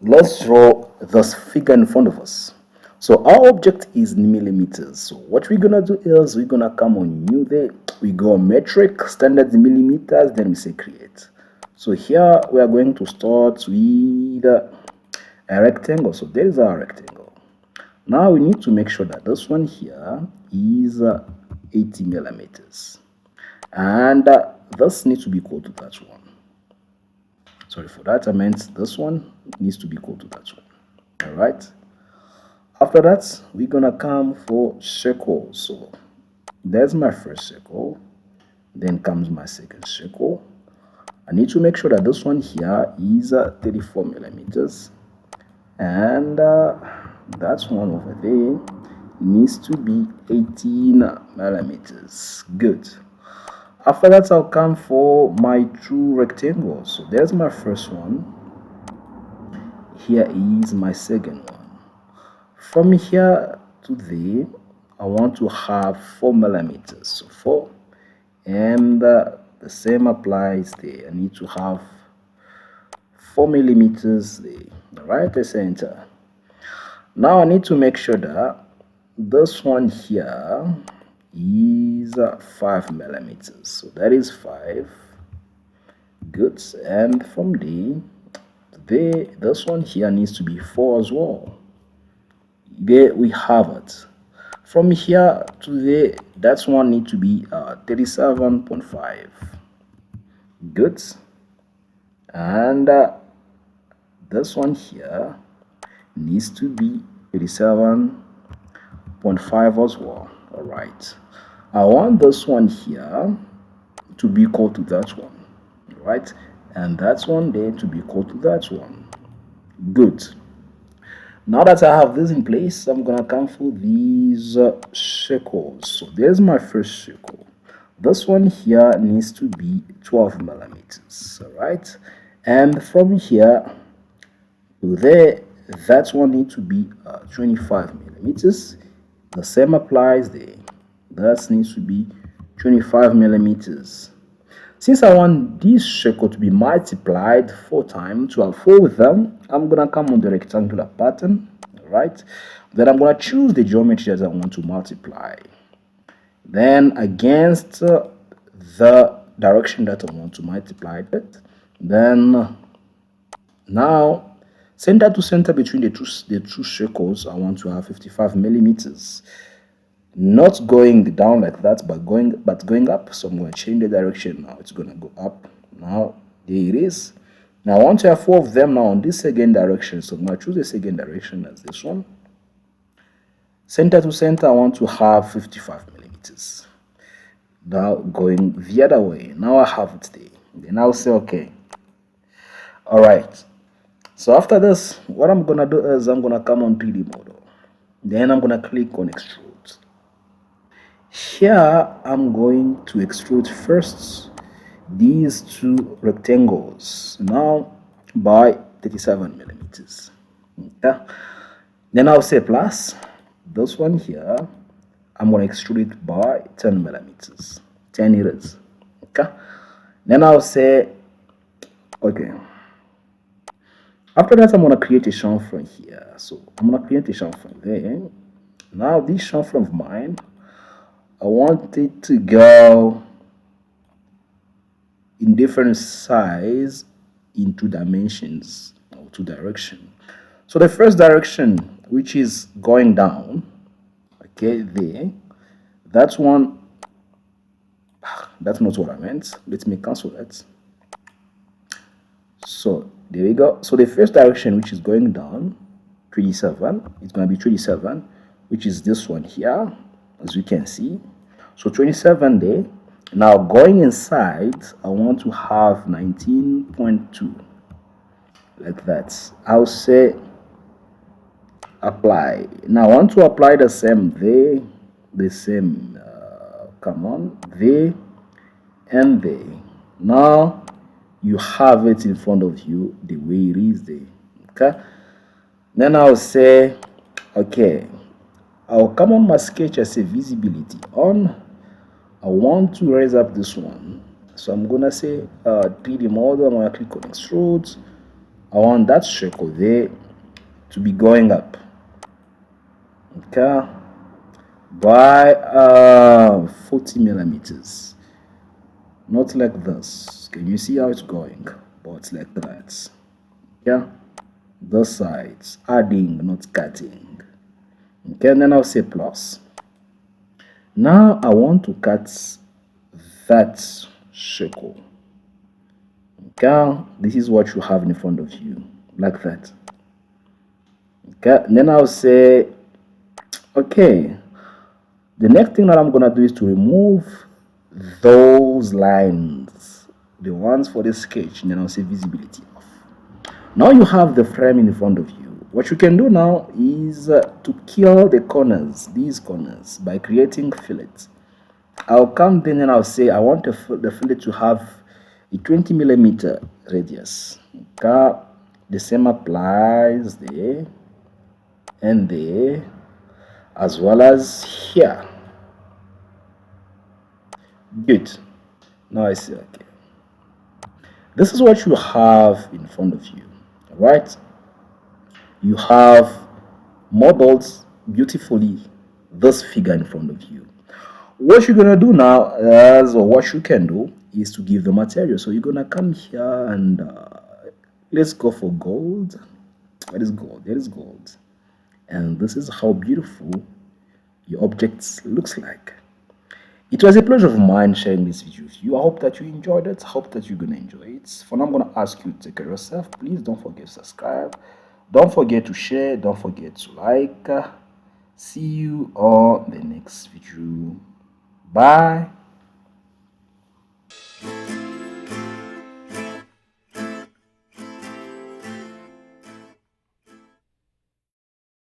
Let's draw this figure in front of us. So our object is in millimeters. So what we're gonna do is we're gonna come on new there. We go metric, standard in millimeters, then we say create. So here we are going to start with a rectangle. So there is our rectangle. Now we need to make sure that this one here is 80 millimeters. And this needs to be equal to that one. Sorry for that, I meant this one needs to be equal to that one. All right. After that, we're gonna come for circle. So there's my first circle, then comes my second circle. I need to make sure that this one here is 34 millimeters, and that one over there needs to be 18 millimeters. Good. After that, I'll come for my two rectangles. So there's my first one. Here is my second one. From here to there, I want to have 4 millimeters. So 4, and the same applies there. I need to have 4 millimeters there. All right, let's enter. Now I need to make sure that this one here is 5 millimeters. So that is 5. Good. And from there, this one here needs to be 4 as well. There we have it. From here to there, that one need to be 37.5. Good. And this one here needs to be 37.5 as well. All right. I want this one here to be equal to that one. All right. And that one there to be equal to that one. Good. Now that I have this in place, I'm gonna come for these circles. So there's my first circle. This one here needs to be 12 millimeters. All right. And from here to there, that one needs to be 25 millimeters. The same applies there. That needs to be 25 millimeters. Since I want this circle to be multiplied 4 times, to have 4 of them, I'm going to come on the rectangular pattern, right? Then I'm going to choose the geometry that I want to multiply. Then against the direction that I want to multiply it. Then now, center to center between the two circles, I want to have 55 millimeters. Not going down like that, but going up. So I'm going to change the direction now. It's going to go up. Now there it is. Now I want to have 4 of them now on this second direction. So I'm going to choose the second direction as this one. Center to center, I want to have 55 millimeters. Now going the other way. Now I have it there. Then I'll say okay. All right. So after this, what I'm going to do is I'm going to come on 3D model. Then I'm going to click on extrude. Here I'm going to extrude first these 2 rectangles now by 37 millimeters. Okay. Then I'll say plus this one here. I'm going to extrude it by 10 millimeters. 10 it is. Okay. Then I'll say okay. After that, I'm going to create a chamfer here. So I'm going to create a chamfer there. Now this chamfer of mine, I want it to go in different size in 2 dimensions or 2 direction. So the first direction, which is going down, okay, there, that's one. That's not what I meant. Let me cancel that. So there we go. So the first direction, which is going down, 27, it's going to be 27, which is this one here, as you can see. So 27 there. Now going inside, I want to have 19.2, like that. I'll say apply. Now I want to apply the same there, the same, come on, there and there. Now you have it in front of you the way it is there. Okay. Then I'll say okay. I'll come on my sketch. I say visibility on. I want to raise up this one, so I'm gonna say 3D model. I'm gonna click on extrude. I want that circle there to be going up, okay, by 40 millimeters. Not like this. Can you see how it's going? But like that. Yeah, the sides, adding, not cutting. Okay, and then I'll say plus. Now I want to cut that circle. Okay, this is what you have in front of you, like that. Okay, and then I'll say, okay, the next thing that I'm gonna do is to remove those lines, the ones for the sketch, and then I'll say visibility off. Now you have the frame in front of you. What you can do now is to kill the corners, these corners, by creating fillets. I'll come then and I'll say I want the fillet to have a 20 millimeter radius. Okay. The same applies there and there, as well as here. Good. Now I see, okay. This is what you have in front of you, right? You have modeled beautifully this figure in front of you. What you're gonna do now, or what you can do, is to give the material. So you're gonna come here and let's go for gold. What is gold? There is gold, and this is how beautiful your objects looks like. It was a pleasure of mine sharing this video with you. I hope that you enjoyed it. I hope that you're gonna enjoy it. For now, I'm gonna ask you to take care of yourself. Please don't forget to subscribe. Don't forget to share. Don't forget to like. See you on the next video. Bye.